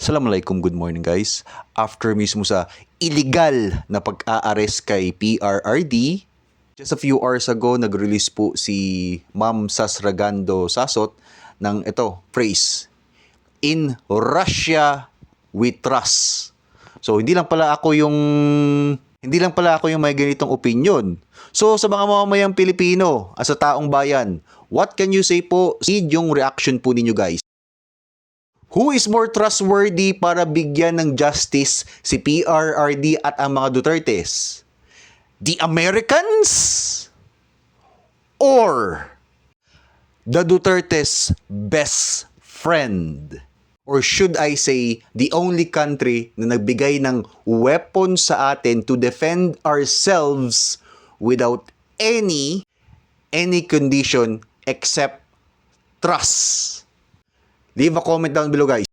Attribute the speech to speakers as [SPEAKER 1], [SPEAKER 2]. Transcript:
[SPEAKER 1] Assalamualaikum, good morning guys. After mismo sa illegal na pag-aares kay PRRD, just a few hours ago nag-release po si Ma'am Sasragando Sasot ng phrase, "In Russia we trust." So hindi lang pala ako yung may ganitong opinion. So sa mga mamamayang Pilipino, as a taong bayan, what can you say po? Need yung reaction po ninyo guys. Who is more trustworthy para bigyan ng justice si PRRD at ang mga Dutertes? The Americans or the Dutertes' best friend? Or should I say, the only country na nagbigay ng weapon sa atin to defend ourselves without any condition except trust? Leave a comment down below guys.